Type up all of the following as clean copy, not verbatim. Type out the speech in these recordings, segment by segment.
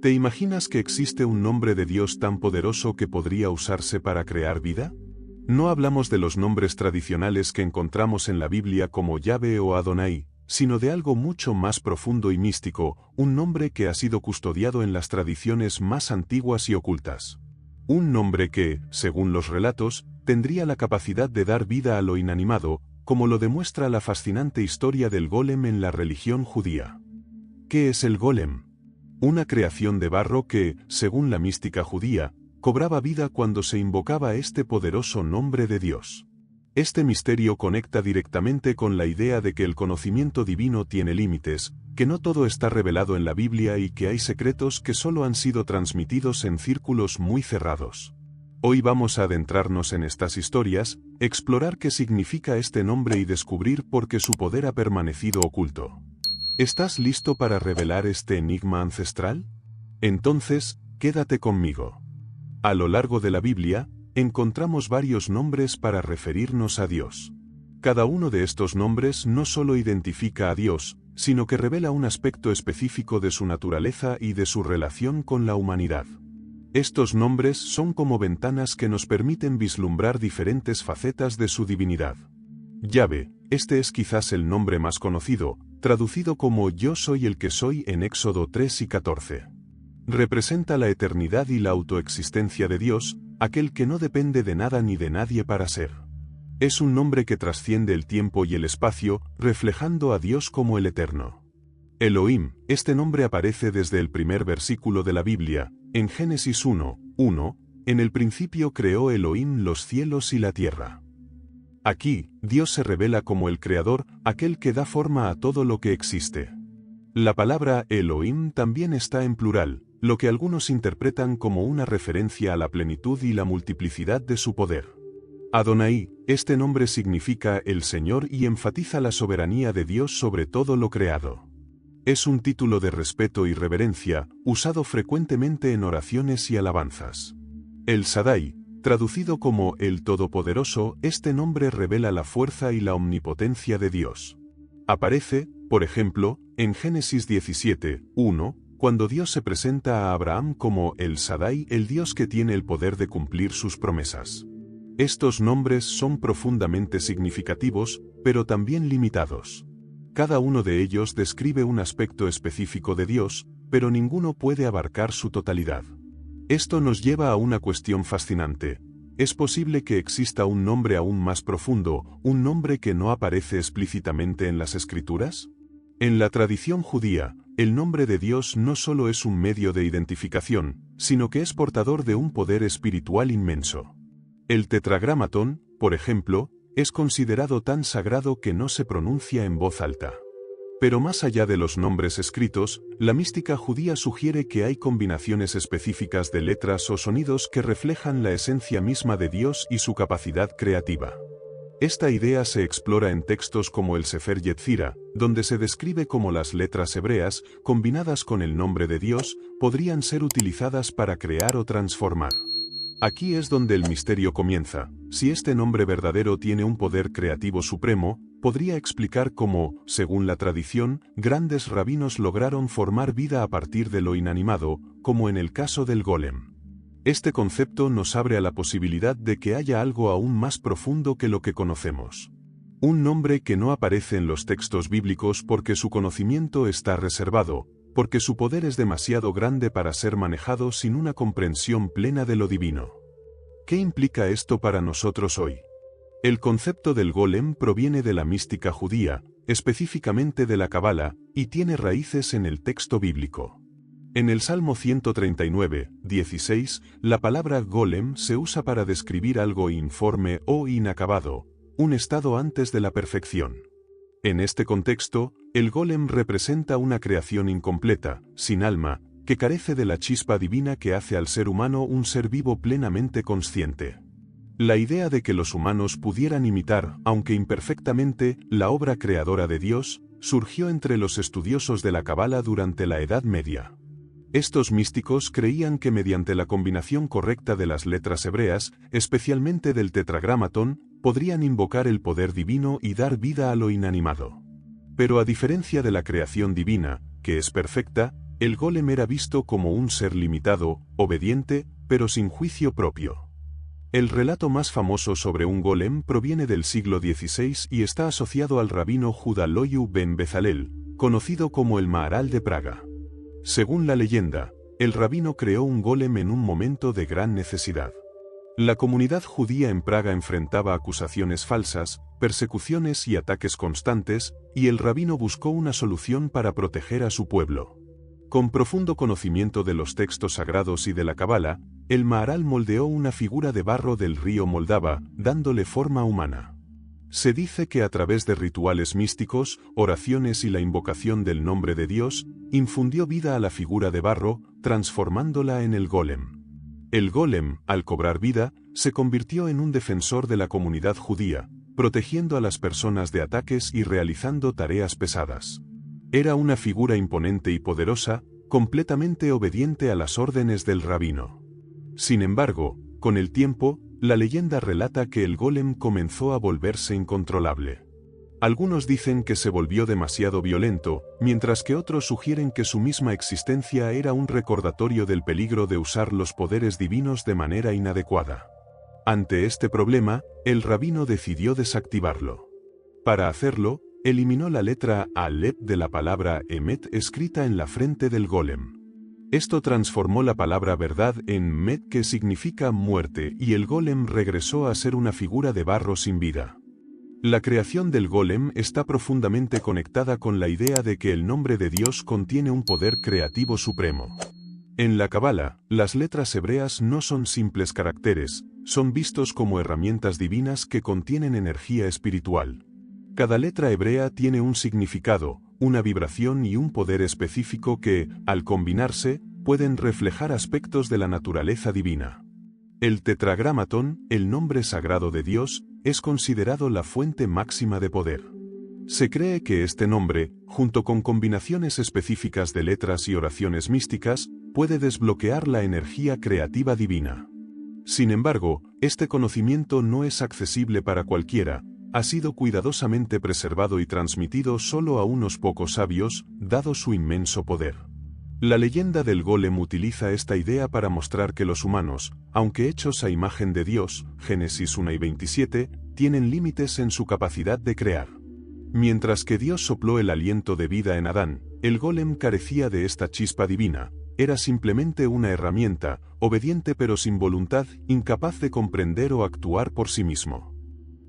¿Te imaginas que existe un nombre de Dios tan poderoso que podría usarse para crear vida? No hablamos de los nombres tradicionales que encontramos en la Biblia como Yahvé o Adonai, sino de algo mucho más profundo y místico, un nombre que ha sido custodiado en las tradiciones más antiguas y ocultas. Un nombre que, según los relatos, tendría la capacidad de dar vida a lo inanimado, como lo demuestra la fascinante historia del golem en la religión judía. ¿Qué es el golem? Una creación de barro que, según la mística judía, cobraba vida cuando se invocaba este poderoso nombre de Dios. Este misterio conecta directamente con la idea de que el conocimiento divino tiene límites, que no todo está revelado en la Biblia y que hay secretos que solo han sido transmitidos en círculos muy cerrados. Hoy vamos a adentrarnos en estas historias, explorar qué significa este nombre y descubrir por qué su poder ha permanecido oculto. ¿Estás listo para revelar este enigma ancestral? Entonces, quédate conmigo. A lo largo de la Biblia, encontramos varios nombres para referirnos a Dios. Cada uno de estos nombres no solo identifica a Dios, sino que revela un aspecto específico de su naturaleza y de su relación con la humanidad. Estos nombres son como ventanas que nos permiten vislumbrar diferentes facetas de su divinidad. Yahvé, este es quizás el nombre más conocido, traducido como Yo soy el que soy en Éxodo 3 y 14. Representa la eternidad y la autoexistencia de Dios, aquel que no depende de nada ni de nadie para ser. Es un nombre que trasciende el tiempo y el espacio, reflejando a Dios como el eterno. Elohim, este nombre aparece desde el primer versículo de la Biblia, en Génesis 1:1, en el principio creó Elohim los cielos y la tierra. Aquí, Dios se revela como el Creador, aquel que da forma a todo lo que existe. La palabra Elohim también está en plural, lo que algunos interpretan como una referencia a la plenitud y la multiplicidad de su poder. Adonai, este nombre significa el Señor y enfatiza la soberanía de Dios sobre todo lo creado. Es un título de respeto y reverencia, usado frecuentemente en oraciones y alabanzas. El Shaddai, traducido como el Todopoderoso, este nombre revela la fuerza y la omnipotencia de Dios. Aparece, por ejemplo, en Génesis 17:1, cuando Dios se presenta a Abraham como el Shaddai, el Dios que tiene el poder de cumplir sus promesas. Estos nombres son profundamente significativos, pero también limitados. Cada uno de ellos describe un aspecto específico de Dios, pero ninguno puede abarcar su totalidad. Esto nos lleva a una cuestión fascinante. ¿Es posible que exista un nombre aún más profundo, un nombre que no aparece explícitamente en las Escrituras? En la tradición judía, el nombre de Dios no solo es un medio de identificación, sino que es portador de un poder espiritual inmenso. El Tetragramatón, por ejemplo, es considerado tan sagrado que no se pronuncia en voz alta. Pero más allá de los nombres escritos, la mística judía sugiere que hay combinaciones específicas de letras o sonidos que reflejan la esencia misma de Dios y su capacidad creativa. Esta idea se explora en textos como el Sefer Yetzirah, donde se describe cómo las letras hebreas, combinadas con el nombre de Dios, podrían ser utilizadas para crear o transformar. Aquí es donde el misterio comienza. Si este nombre verdadero tiene un poder creativo supremo, podría explicar cómo, según la tradición, grandes rabinos lograron formar vida a partir de lo inanimado, como en el caso del golem. Este concepto nos abre a la posibilidad de que haya algo aún más profundo que lo que conocemos. Un nombre que no aparece en los textos bíblicos porque su conocimiento está reservado, porque su poder es demasiado grande para ser manejado sin una comprensión plena de lo divino. ¿Qué implica esto para nosotros hoy? El concepto del golem proviene de la mística judía, específicamente de la Cábala, y tiene raíces en el texto bíblico. En el Salmo 139:16, la palabra golem se usa para describir algo informe o inacabado, un estado antes de la perfección. En este contexto, el golem representa una creación incompleta, sin alma, que carece de la chispa divina que hace al ser humano un ser vivo plenamente consciente. La idea de que los humanos pudieran imitar, aunque imperfectamente, la obra creadora de Dios, surgió entre los estudiosos de la Cábala durante la Edad Media. Estos místicos creían que mediante la combinación correcta de las letras hebreas, especialmente del Tetragramatón, podrían invocar el poder divino y dar vida a lo inanimado. Pero a diferencia de la creación divina, que es perfecta, El golem era visto como un ser limitado, obediente, pero sin juicio propio. El relato más famoso sobre un golem proviene del siglo XVI y está asociado al rabino Judá Loyu ben Bezalel, conocido como el Maharal de Praga. Según la leyenda, el rabino creó un golem en un momento de gran necesidad. La comunidad judía en Praga enfrentaba acusaciones falsas, persecuciones y ataques constantes, y el rabino buscó una solución para proteger a su pueblo. Con profundo conocimiento de los textos sagrados y de la Cabala, el Maharal moldeó una figura de barro del río Moldava, dándole forma humana. Se dice que a través de rituales místicos, oraciones y la invocación del nombre de Dios, infundió vida a la figura de barro, transformándola en el golem. El golem, al cobrar vida, se convirtió en un defensor de la comunidad judía, protegiendo a las personas de ataques y realizando tareas pesadas. Era una figura imponente y poderosa, completamente obediente a las órdenes del rabino. Sin embargo, con el tiempo, la leyenda relata que el golem comenzó a volverse incontrolable. Algunos dicen que se volvió demasiado violento, mientras que otros sugieren que su misma existencia era un recordatorio del peligro de usar los poderes divinos de manera inadecuada. Ante este problema, el rabino decidió desactivarlo. Para hacerlo, eliminó la letra Aleph de la palabra Emet escrita en la frente del golem. Esto transformó la palabra verdad en Met, que significa muerte, y el golem regresó a ser una figura de barro sin vida. La creación del golem está profundamente conectada con la idea de que el nombre de Dios contiene un poder creativo supremo. En la Cabala, las letras hebreas no son simples caracteres, son vistos como herramientas divinas que contienen energía espiritual. Cada letra hebrea tiene un significado, una vibración y un poder específico que, al combinarse, pueden reflejar aspectos de la naturaleza divina. El Tetragramatón, el nombre sagrado de Dios, es considerado la fuente máxima de poder. Se cree que este nombre, junto con combinaciones específicas de letras y oraciones místicas, puede desbloquear la energía creativa divina. Sin embargo, este conocimiento no es accesible para cualquiera, ha sido cuidadosamente preservado y transmitido solo a unos pocos sabios, dado su inmenso poder. La leyenda del golem utiliza esta idea para mostrar que los humanos, aunque hechos a imagen de Dios, Génesis 1:27, tienen límites en su capacidad de crear. Mientras que Dios sopló el aliento de vida en Adán, el golem carecía de esta chispa divina, era simplemente una herramienta, obediente pero sin voluntad, incapaz de comprender o actuar por sí mismo.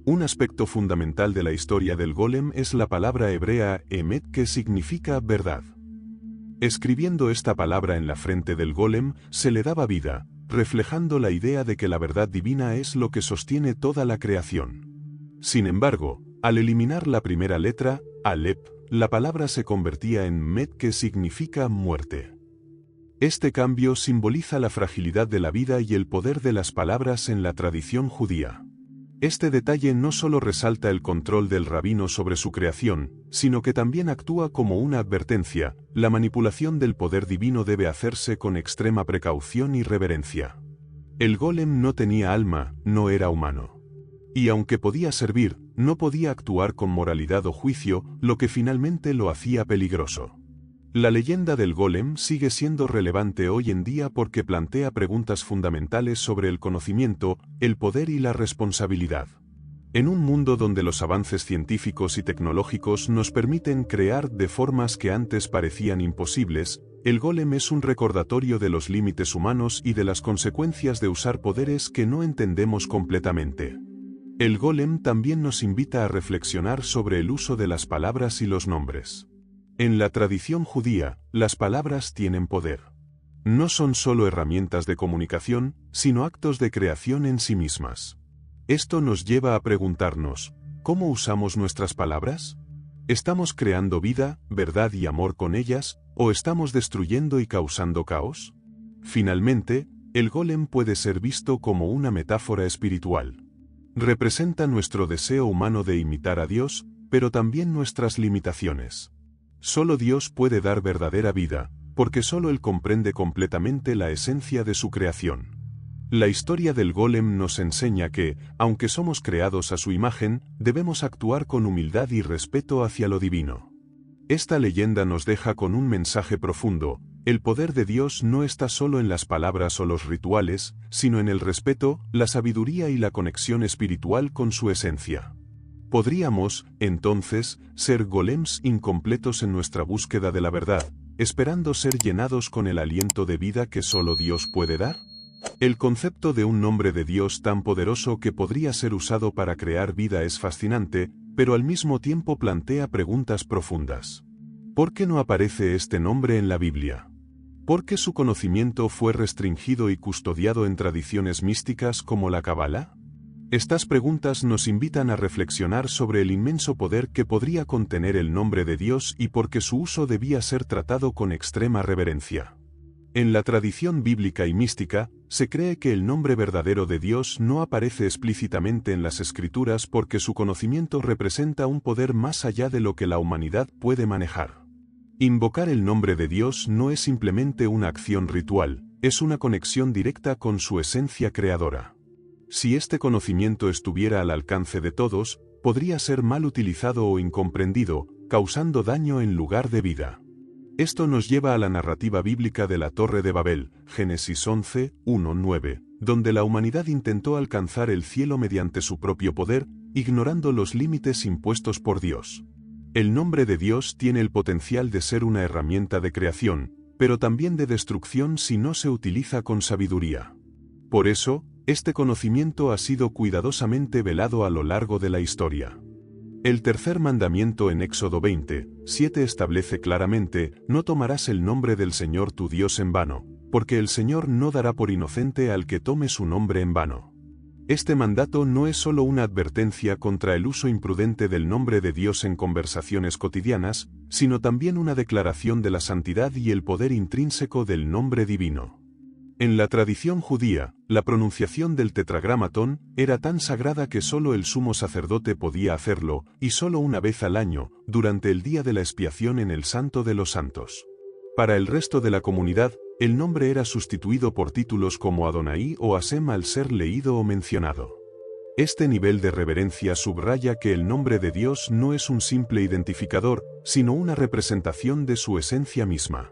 Un aspecto fundamental de la historia del golem es la palabra hebrea emet, que significa verdad. Escribiendo esta palabra en la frente del golem, se le daba vida, reflejando la idea de que la verdad divina es lo que sostiene toda la creación. Sin embargo, al eliminar la primera letra, Aleph, la palabra se convertía en Met, que significa muerte. Este cambio simboliza la fragilidad de la vida y el poder de las palabras en la tradición judía. Este detalle no solo resalta el control del rabino sobre su creación, sino que también actúa como una advertencia: la manipulación del poder divino debe hacerse con extrema precaución y reverencia. El golem no tenía alma, no era humano. Y aunque podía servir, no podía actuar con moralidad o juicio, lo que finalmente lo hacía peligroso. La leyenda del golem sigue siendo relevante hoy en día porque plantea preguntas fundamentales sobre el conocimiento, el poder y la responsabilidad. En un mundo donde los avances científicos y tecnológicos nos permiten crear de formas que antes parecían imposibles, el golem es un recordatorio de los límites humanos y de las consecuencias de usar poderes que no entendemos completamente. El golem también nos invita a reflexionar sobre el uso de las palabras y los nombres. En la tradición judía, las palabras tienen poder. No son solo herramientas de comunicación, sino actos de creación en sí mismas. Esto nos lleva a preguntarnos: ¿cómo usamos nuestras palabras? ¿Estamos creando vida, verdad y amor con ellas, o estamos destruyendo y causando caos? Finalmente, el golem puede ser visto como una metáfora espiritual. Representa nuestro deseo humano de imitar a Dios, pero también nuestras limitaciones. Solo Dios puede dar verdadera vida, porque solo Él comprende completamente la esencia de su creación. La historia del golem nos enseña que, aunque somos creados a su imagen, debemos actuar con humildad y respeto hacia lo divino. Esta leyenda nos deja con un mensaje profundo: El poder de Dios no está solo en las palabras o los rituales, sino en el respeto, la sabiduría y la conexión espiritual con su esencia. Podríamos, entonces, ser golems incompletos en nuestra búsqueda de la verdad, esperando ser llenados con el aliento de vida que solo Dios puede dar. El concepto de un nombre de Dios tan poderoso que podría ser usado para crear vida es fascinante, pero al mismo tiempo plantea preguntas profundas. ¿Por qué no aparece este nombre en la Biblia? ¿Por qué su conocimiento fue restringido y custodiado en tradiciones místicas como la Cábala? Estas preguntas nos invitan a reflexionar sobre el inmenso poder que podría contener el nombre de Dios y por qué su uso debía ser tratado con extrema reverencia. En la tradición bíblica y mística, se cree que el nombre verdadero de Dios no aparece explícitamente en las Escrituras porque su conocimiento representa un poder más allá de lo que la humanidad puede manejar. Invocar el nombre de Dios no es simplemente una acción ritual, es una conexión directa con su esencia creadora. Si este conocimiento estuviera al alcance de todos, podría ser mal utilizado o incomprendido, causando daño en lugar de vida. Esto nos lleva a la narrativa bíblica de la Torre de Babel, Génesis 11, 1-9, donde la humanidad intentó alcanzar el cielo mediante su propio poder, ignorando los límites impuestos por Dios. El nombre de Dios tiene el potencial de ser una herramienta de creación, pero también de destrucción si no se utiliza con sabiduría. Por eso, este conocimiento ha sido cuidadosamente velado a lo largo de la historia. El tercer mandamiento en Éxodo 20, 7 establece claramente: no tomarás el nombre del Señor tu Dios en vano, porque el Señor no dará por inocente al que tome su nombre en vano. Este mandato no es solo una advertencia contra el uso imprudente del nombre de Dios en conversaciones cotidianas, sino también una declaración de la santidad y el poder intrínseco del nombre divino. En la tradición judía, la pronunciación del tetragramatón era tan sagrada que solo el sumo sacerdote podía hacerlo, y solo una vez al año, durante el día de la expiación en el Santo de los Santos. Para el resto de la comunidad, el nombre era sustituido por títulos como Adonai o Hashem al ser leído o mencionado. Este nivel de reverencia subraya que el nombre de Dios no es un simple identificador, sino una representación de su esencia misma.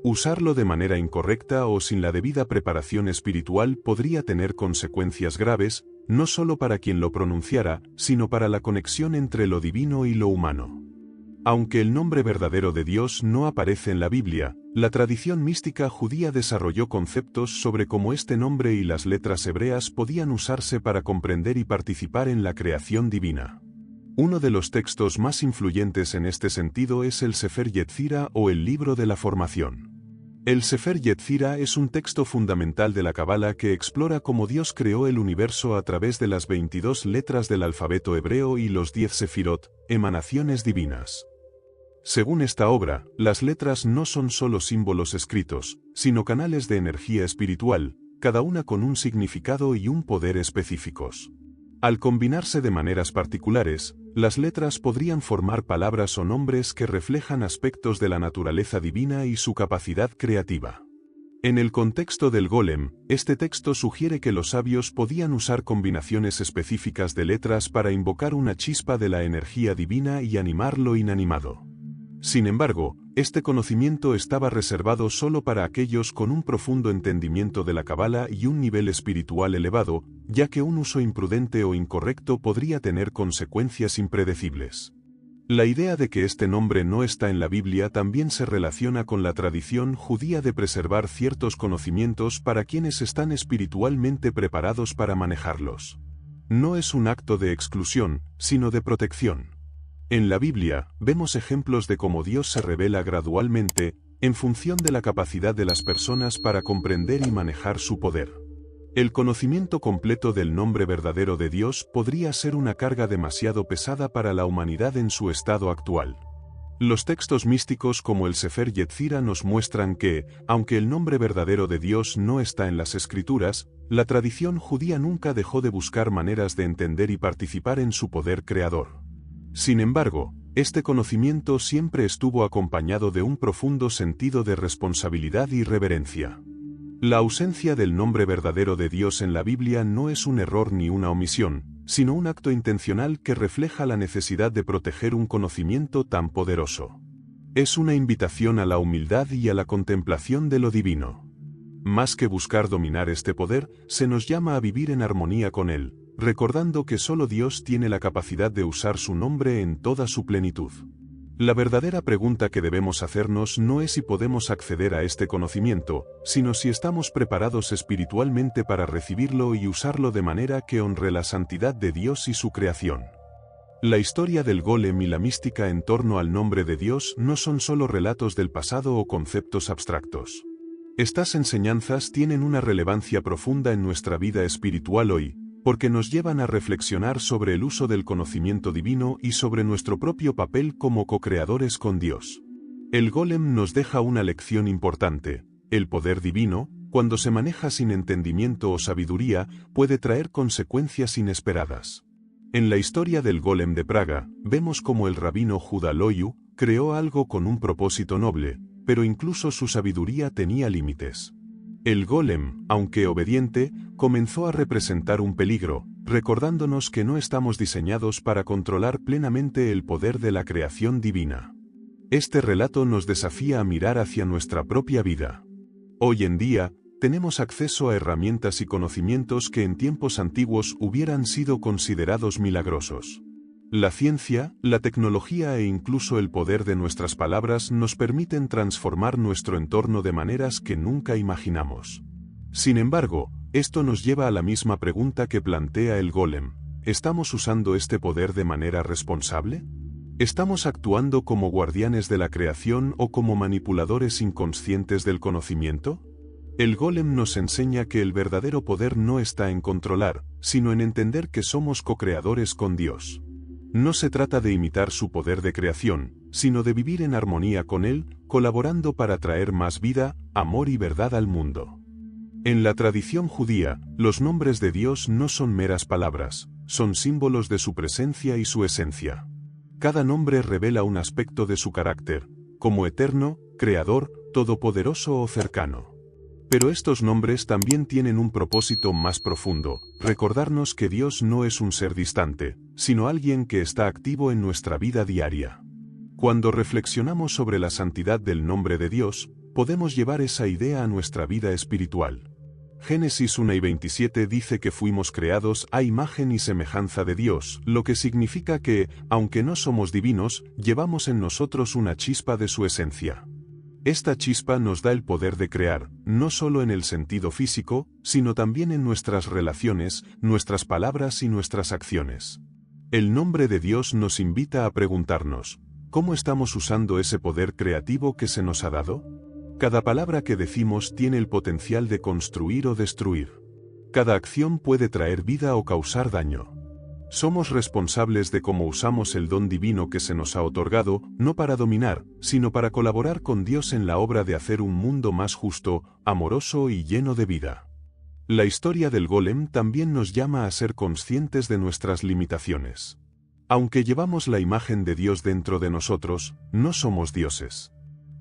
Usarlo de manera incorrecta o sin la debida preparación espiritual podría tener consecuencias graves, no solo para quien lo pronunciara, sino para la conexión entre lo divino y lo humano. Aunque el nombre verdadero de Dios no aparece en la Biblia, la tradición mística judía desarrolló conceptos sobre cómo este nombre y las letras hebreas podían usarse para comprender y participar en la creación divina. Uno de los textos más influyentes en este sentido es el Sefer Yetzirah o el Libro de la Formación. El Sefer Yetzirah es un texto fundamental de la Cábala que explora cómo Dios creó el universo a través de las 22 letras del alfabeto hebreo y los 10 sefirot, emanaciones divinas. Según esta obra, las letras no son solo símbolos escritos, sino canales de energía espiritual, cada una con un significado y un poder específicos. Al combinarse de maneras particulares, las letras podrían formar palabras o nombres que reflejan aspectos de la naturaleza divina y su capacidad creativa. En el contexto del Golem, este texto sugiere que los sabios podían usar combinaciones específicas de letras para invocar una chispa de la energía divina y animar lo inanimado. Sin embargo, este conocimiento estaba reservado solo para aquellos con un profundo entendimiento de la Cábala y un nivel espiritual elevado, ya que un uso imprudente o incorrecto podría tener consecuencias impredecibles. La idea de que este nombre no está en la Biblia también se relaciona con la tradición judía de preservar ciertos conocimientos para quienes están espiritualmente preparados para manejarlos. No es un acto de exclusión, sino de protección. En la Biblia, vemos ejemplos de cómo Dios se revela gradualmente, en función de la capacidad de las personas para comprender y manejar su poder. El conocimiento completo del nombre verdadero de Dios podría ser una carga demasiado pesada para la humanidad en su estado actual. Los textos místicos como el Sefer Yetzirah nos muestran que, aunque el nombre verdadero de Dios no está en las Escrituras, la tradición judía nunca dejó de buscar maneras de entender y participar en su poder creador. Sin embargo, este conocimiento siempre estuvo acompañado de un profundo sentido de responsabilidad y reverencia. La ausencia del nombre verdadero de Dios en la Biblia no es un error ni una omisión, sino un acto intencional que refleja la necesidad de proteger un conocimiento tan poderoso. Es una invitación a la humildad y a la contemplación de lo divino. Más que buscar dominar este poder, se nos llama a vivir en armonía con él, recordando que solo Dios tiene la capacidad de usar su nombre en toda su plenitud. La verdadera pregunta que debemos hacernos no es si podemos acceder a este conocimiento, sino si estamos preparados espiritualmente para recibirlo y usarlo de manera que honre la santidad de Dios y su creación. La historia del golem y la mística en torno al nombre de Dios no son solo relatos del pasado o conceptos abstractos. Estas enseñanzas tienen una relevancia profunda en nuestra vida espiritual hoy, porque nos llevan a reflexionar sobre el uso del conocimiento divino y sobre nuestro propio papel como co-creadores con Dios. El golem nos deja una lección importante: el poder divino, cuando se maneja sin entendimiento o sabiduría, puede traer consecuencias inesperadas. En la historia del golem de Praga, vemos cómo el rabino Judá Loiu creó algo con un propósito noble, pero incluso su sabiduría tenía límites. El golem, aunque obediente, comenzó a representar un peligro, recordándonos que no estamos diseñados para controlar plenamente el poder de la creación divina. Este relato nos desafía a mirar hacia nuestra propia vida. Hoy en día, tenemos acceso a herramientas y conocimientos que en tiempos antiguos hubieran sido considerados milagrosos. La ciencia, la tecnología e incluso el poder de nuestras palabras nos permiten transformar nuestro entorno de maneras que nunca imaginamos. Sin embargo, esto nos lleva a la misma pregunta que plantea el golem: ¿estamos usando este poder de manera responsable? ¿Estamos actuando como guardianes de la creación o como manipuladores inconscientes del conocimiento? El golem nos enseña que el verdadero poder no está en controlar, sino en entender que somos co-creadores con Dios. No se trata de imitar su poder de creación, sino de vivir en armonía con él, colaborando para traer más vida, amor y verdad al mundo. En la tradición judía, los nombres de Dios no son meras palabras, son símbolos de su presencia y su esencia. Cada nombre revela un aspecto de su carácter, como eterno, creador, todopoderoso o cercano. Pero estos nombres también tienen un propósito más profundo: recordarnos que Dios no es un ser distante, sino alguien que está activo en nuestra vida diaria. Cuando reflexionamos sobre la santidad del nombre de Dios, podemos llevar esa idea a nuestra vida espiritual. Génesis 1:27 dice que fuimos creados a imagen y semejanza de Dios, lo que significa que, aunque no somos divinos, llevamos en nosotros una chispa de su esencia. Esta chispa nos da el poder de crear, no solo en el sentido físico, sino también en nuestras relaciones, nuestras palabras y nuestras acciones. El nombre de Dios nos invita a preguntarnos: ¿cómo estamos usando ese poder creativo que se nos ha dado? Cada palabra que decimos tiene el potencial de construir o destruir. Cada acción puede traer vida o causar daño. Somos responsables de cómo usamos el don divino que se nos ha otorgado, no para dominar, sino para colaborar con Dios en la obra de hacer un mundo más justo, amoroso y lleno de vida. La historia del golem también nos llama a ser conscientes de nuestras limitaciones. Aunque llevamos la imagen de Dios dentro de nosotros, no somos dioses.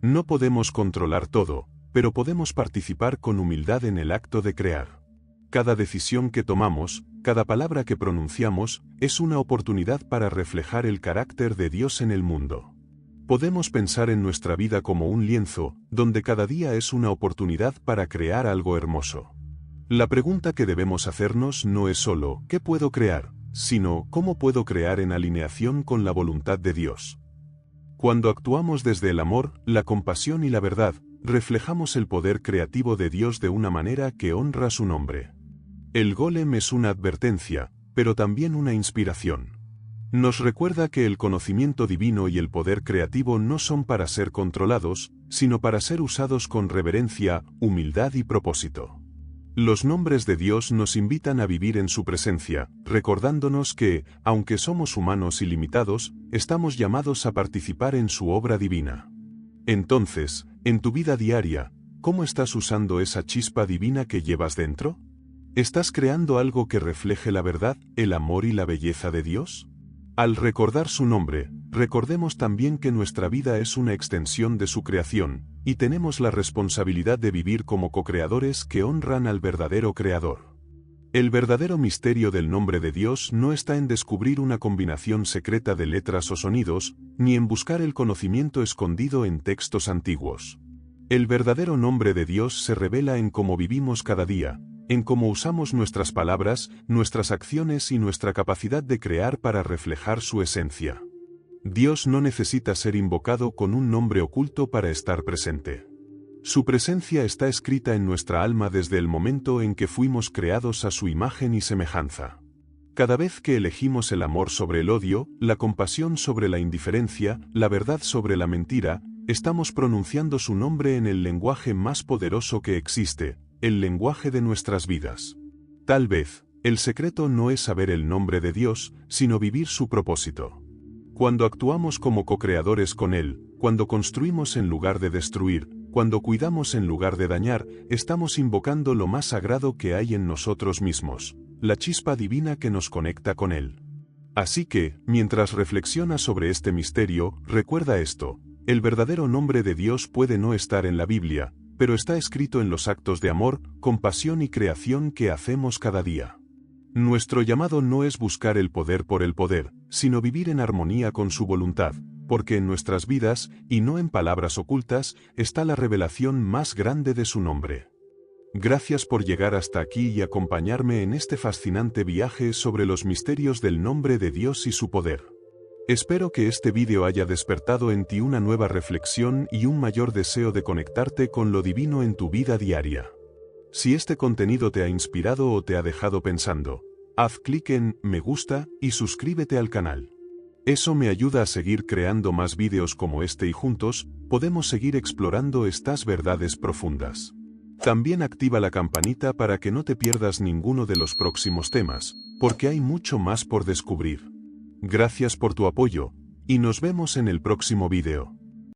No podemos controlar todo, pero podemos participar con humildad en el acto de crear. Cada decisión que tomamos, cada palabra que pronunciamos, es una oportunidad para reflejar el carácter de Dios en el mundo. Podemos pensar en nuestra vida como un lienzo, donde cada día es una oportunidad para crear algo hermoso. La pregunta que debemos hacernos no es solo ¿qué puedo crear?, sino ¿cómo puedo crear en alineación con la voluntad de Dios? Cuando actuamos desde el amor, la compasión y la verdad, reflejamos el poder creativo de Dios de una manera que honra su nombre. El golem es una advertencia, pero también una inspiración. Nos recuerda que el conocimiento divino y el poder creativo no son para ser controlados, sino para ser usados con reverencia, humildad y propósito. Los nombres de Dios nos invitan a vivir en su presencia, recordándonos que, aunque somos humanos y limitados, estamos llamados a participar en su obra divina. Entonces, en tu vida diaria, ¿cómo estás usando esa chispa divina que llevas dentro? ¿Estás creando algo que refleje la verdad, el amor y la belleza de Dios? Al recordar su nombre, recordemos también que nuestra vida es una extensión de su creación, y tenemos la responsabilidad de vivir como co-creadores que honran al verdadero Creador. El verdadero misterio del nombre de Dios no está en descubrir una combinación secreta de letras o sonidos, ni en buscar el conocimiento escondido en textos antiguos. El verdadero nombre de Dios se revela en cómo vivimos cada día, en cómo usamos nuestras palabras, nuestras acciones y nuestra capacidad de crear para reflejar su esencia. Dios no necesita ser invocado con un nombre oculto para estar presente. Su presencia está escrita en nuestra alma desde el momento en que fuimos creados a su imagen y semejanza. Cada vez que elegimos el amor sobre el odio, la compasión sobre la indiferencia, la verdad sobre la mentira, estamos pronunciando su nombre en el lenguaje más poderoso que existe, el lenguaje de nuestras vidas. Tal vez, el secreto no es saber el nombre de Dios, sino vivir su propósito. Cuando actuamos como co-creadores con Él, cuando construimos en lugar de destruir, cuando cuidamos en lugar de dañar, estamos invocando lo más sagrado que hay en nosotros mismos, la chispa divina que nos conecta con Él. Así que, mientras reflexionas sobre este misterio, recuerda esto: el verdadero nombre de Dios puede no estar en la Biblia, pero está escrito en los actos de amor, compasión y creación que hacemos cada día. Nuestro llamado no es buscar el poder por el poder, sino vivir en armonía con su voluntad, porque en nuestras vidas, y no en palabras ocultas, está la revelación más grande de su nombre. Gracias por llegar hasta aquí y acompañarme en este fascinante viaje sobre los misterios del nombre de Dios y su poder. Espero que este vídeo haya despertado en ti una nueva reflexión y un mayor deseo de conectarte con lo divino en tu vida diaria. Si este contenido te ha inspirado o te ha dejado pensando, haz clic en me gusta y suscríbete al canal. Eso me ayuda a seguir creando más vídeos como este y juntos podemos seguir explorando estas verdades profundas. También activa la campanita para que no te pierdas ninguno de los próximos temas, porque hay mucho más por descubrir. Gracias por tu apoyo, y nos vemos en el próximo vídeo.